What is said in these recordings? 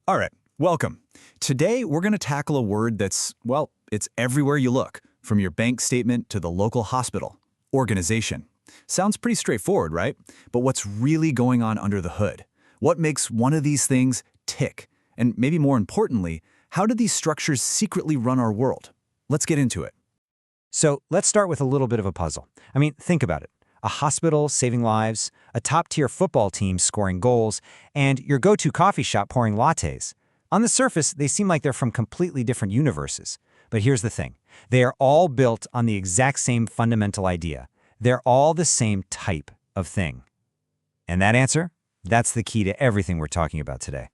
All right, welcome. Today, we're going to tackle a word that's, well, it's everywhere you look, from your bank statement to the local hospital. Organization. Sounds pretty straightforward, right? But what's really going on under the hood? What makes one of these things tick? And maybe more importantly, how do these structures secretly run our world? Let's get into it. So let's start with a little bit of a puzzle. Think about it. A hospital saving lives, a top-tier football team scoring goals, and your go-to coffee shop pouring lattes. On the surface, they seem like they're from completely different universes. But here's the thing. They are all built on the exact same fundamental idea. They're all the same type of thing. And that answer? That's the key to everything we're talking about today.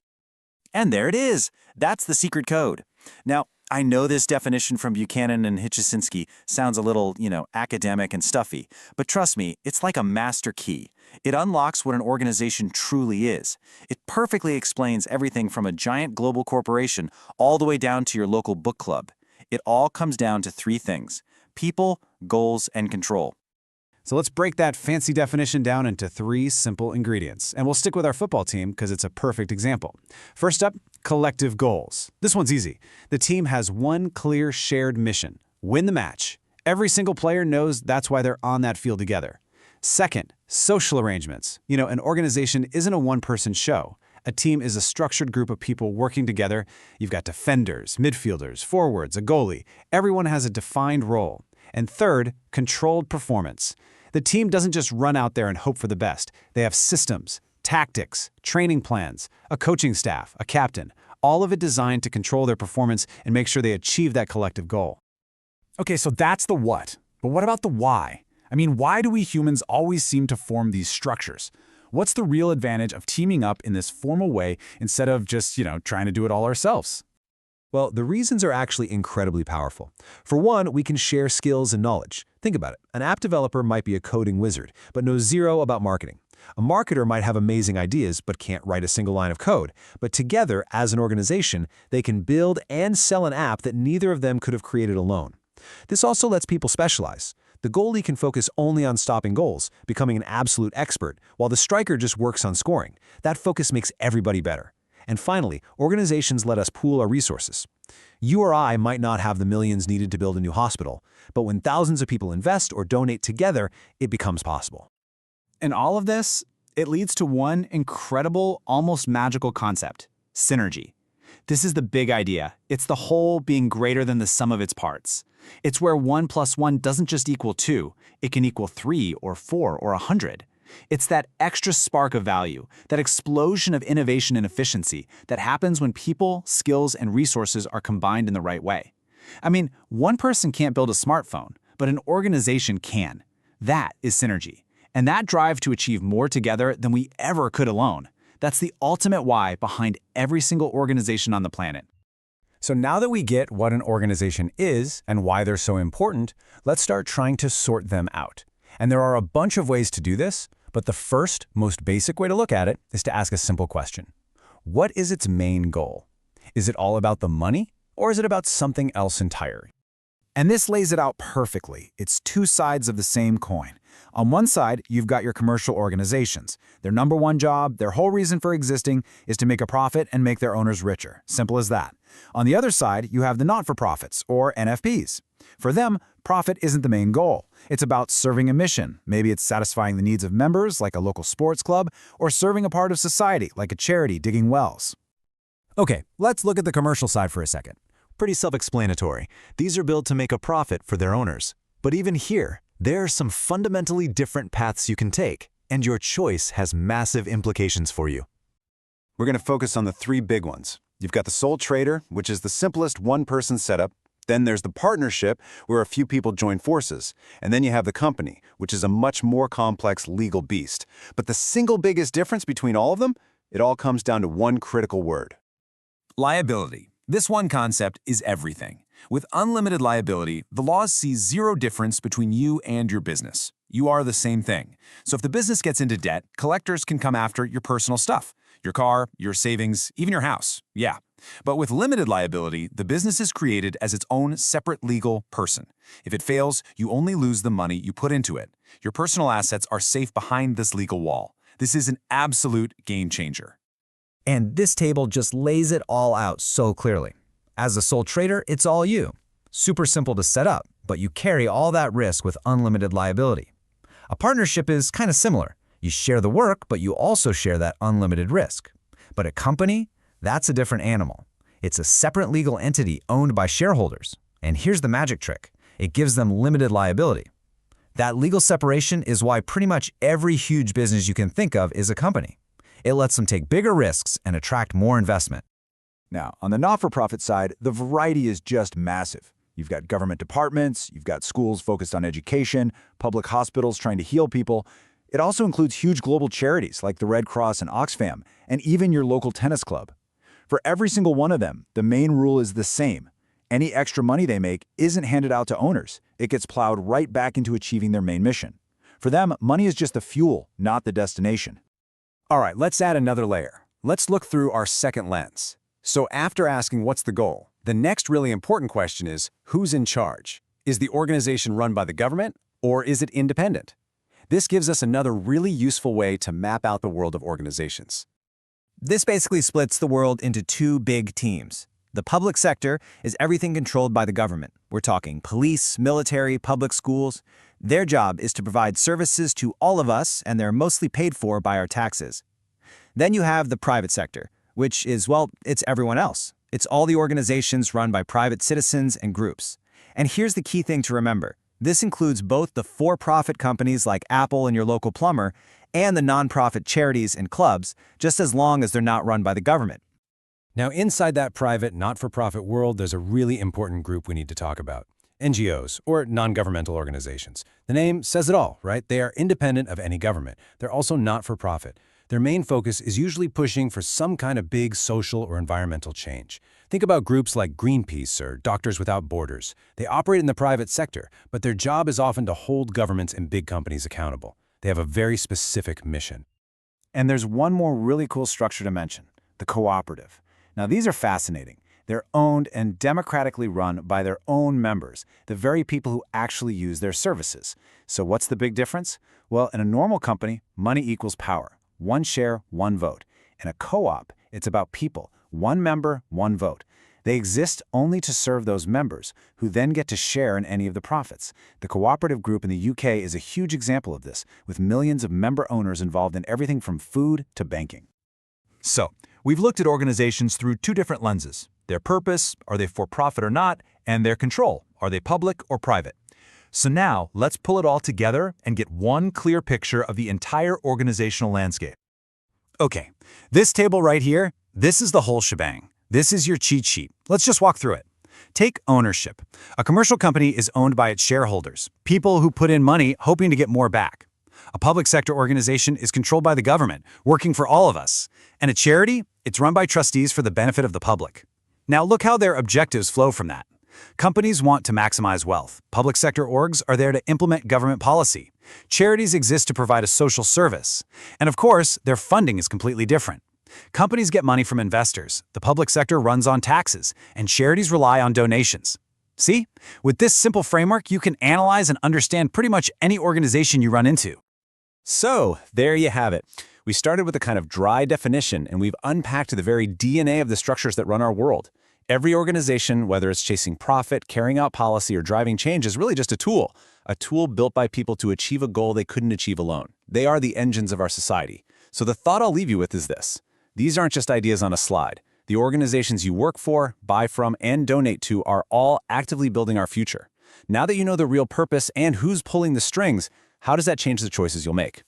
And there it is. That's the secret code. Now, I know this definition from Buchanan and Hitchcock sounds a little, academic and stuffy, but trust me, it's like a master key. It unlocks what an organization truly is. It perfectly explains everything from a giant global corporation all the way down to your local book club. It all comes down to three things: people, goals, and control. So let's break that fancy definition down into three simple ingredients. And we'll stick with our football team because it's a perfect example. First up, collective goals. This one's easy. The team has one clear shared mission: win the match. Every single player knows that's why they're on that field together. Second, social arrangements. An organization isn't a one-person show. A team is a structured group of people working together. You've got defenders, midfielders, forwards, a goalie. Everyone has a defined role. And third, controlled performance. The team doesn't just run out there and hope for the best. They have systems, tactics, training plans, a coaching staff, a captain, all of it designed to control their performance and make sure they achieve that collective goal. Okay, so that's the what. But what about the why? Why do we humans always seem to form these structures? What's the real advantage of teaming up in this formal way instead of just, trying to do it all ourselves? Well, the reasons are actually incredibly powerful. For one, we can share skills and knowledge. Think about it. An app developer might be a coding wizard, but knows zero about marketing. A marketer might have amazing ideas, but can't write a single line of code. But together, as an organization, they can build and sell an app that neither of them could have created alone. This also lets people specialize. The goalie can focus only on stopping goals, becoming an absolute expert, while the striker just works on scoring. That focus makes everybody better. And finally, organizations let us pool our resources. You or I might not have the millions needed to build a new hospital, but when thousands of people invest or donate together, it becomes possible. And all of this, it leads to one incredible, almost magical concept: synergy. This is the big idea. It's the whole being greater than the sum of its parts. It's where 1 + 1 doesn't just equal 2, it can equal 3 or 4 or 100. It's that extra spark of value, that explosion of innovation and efficiency that happens when people, skills, and resources are combined in the right way. One person can't build a smartphone, but an organization can. That is synergy. And that drive to achieve more together than we ever could alone. That's the ultimate why behind every single organization on the planet. So now that we get what an organization is and why they're so important, let's start trying to sort them out. And there are a bunch of ways to do this, but the first, most basic way to look at it is to ask a simple question. What is its main goal? Is it all about the money, or is it about something else entirely? And this lays it out perfectly. It's two sides of the same coin. On one side, you've got your commercial organizations. Their number one job, their whole reason for existing, is to make a profit and make their owners richer. Simple as that. On the other side, you have the not-for-profits, or NFPs. For them, profit isn't the main goal. It's about serving a mission. Maybe it's satisfying the needs of members, like a local sports club, or serving a part of society, like a charity digging wells. Okay, let's look at the commercial side for a second. Pretty self-explanatory. These are built to make a profit for their owners. But even here, there are some fundamentally different paths you can take, and your choice has massive implications for you. We're going to focus on the three big ones. You've got the sole trader, which is the simplest one-person setup. Then there's the partnership, where a few people join forces. And then you have the company, which is a much more complex legal beast. But the single biggest difference between all of them? It all comes down to one critical word. Liability. This one concept is everything. With unlimited liability, the laws see zero difference between you and your business. You are the same thing. So if the business gets into debt, collectors can come after your personal stuff. Your car, your savings, even your house. Yeah. But with limited liability, the business is created as its own separate legal person. If it fails, you only lose the money you put into it. Your personal assets are safe behind this legal wall. This is an absolute game changer. And this table just lays it all out so clearly. As a sole trader, it's all you. Super simple to set up, but you carry all that risk with unlimited liability. A partnership is kind of similar. You share the work, but you also share that unlimited risk. But a company, that's a different animal. It's a separate legal entity owned by shareholders. And here's the magic trick. It gives them limited liability. That legal separation is why pretty much every huge business you can think of is a company. It lets them take bigger risks and attract more investment. Now, on the not-for-profit side, the variety is just massive. You've got government departments, you've got schools focused on education, public hospitals trying to heal people. It also includes huge global charities like the Red Cross and Oxfam, and even your local tennis club. For every single one of them, the main rule is the same. Any extra money they make isn't handed out to owners. It gets plowed right back into achieving their main mission. For them, money is just the fuel, not the destination. All right, let's add another layer. Let's look through our second lens. So after asking what's the goal, the next really important question is, who's in charge? Is the organization run by the government, or is it independent? This gives us another really useful way to map out the world of organizations. This basically splits the world into two big teams. The public sector is everything controlled by the government. We're talking police, military, public schools. Their job is to provide services to all of us, and they're mostly paid for by our taxes. Then you have the private sector, which is, well, it's everyone else. It's all the organizations run by private citizens and groups. And here's the key thing to remember. This includes both the for-profit companies like Apple and your local plumber and the nonprofit charities and clubs, just as long as they're not run by the government. Now, inside that private, not-for-profit world, there's a really important group we need to talk about. NGOs, or non-governmental organizations. The name says it all, right? They are independent of any government. They're also not-for-profit. Their main focus is usually pushing for some kind of big social or environmental change. Think about groups like Greenpeace or Doctors Without Borders. They operate in the private sector, but their job is often to hold governments and big companies accountable. They have a very specific mission. And there's one more really cool structure to mention, the cooperative. Now, these are fascinating. They're owned and democratically run by their own members, the very people who actually use their services. So what's the big difference? Well, in a normal company, money equals power. One share, one vote. In a co-op, it's about people. One member, one vote. They exist only to serve those members, who then get to share in any of the profits. The cooperative group in the UK is a huge example of this, with millions of member owners involved in everything from food to banking. So, we've looked at organizations through two different lenses. Their purpose, are they for-profit or not, and their control, are they public or private? So now, let's pull it all together and get one clear picture of the entire organizational landscape. Okay, this table right here, this is the whole shebang. This is your cheat sheet. Let's just walk through it. Take ownership. A commercial company is owned by its shareholders, people who put in money hoping to get more back. A public sector organization is controlled by the government, working for all of us. And a charity, it's run by trustees for the benefit of the public. Now look how their objectives flow from that. Companies want to maximize wealth. Public sector orgs are there to implement government policy. Charities exist to provide a social service. And of course, their funding is completely different. Companies get money from investors, the public sector runs on taxes, and charities rely on donations. See? With this simple framework, you can analyze and understand pretty much any organization you run into. So, there you have it. We started with a kind of dry definition, and we've unpacked the very DNA of the structures that run our world. Every organization, whether it's chasing profit, carrying out policy, or driving change, is really just a tool built by people to achieve a goal they couldn't achieve alone. They are the engines of our society. So the thought I'll leave you with is this. These aren't just ideas on a slide. The organizations you work for, buy from, and donate to are all actively building our future. Now that you know the real purpose and who's pulling the strings, how does that change the choices you'll make?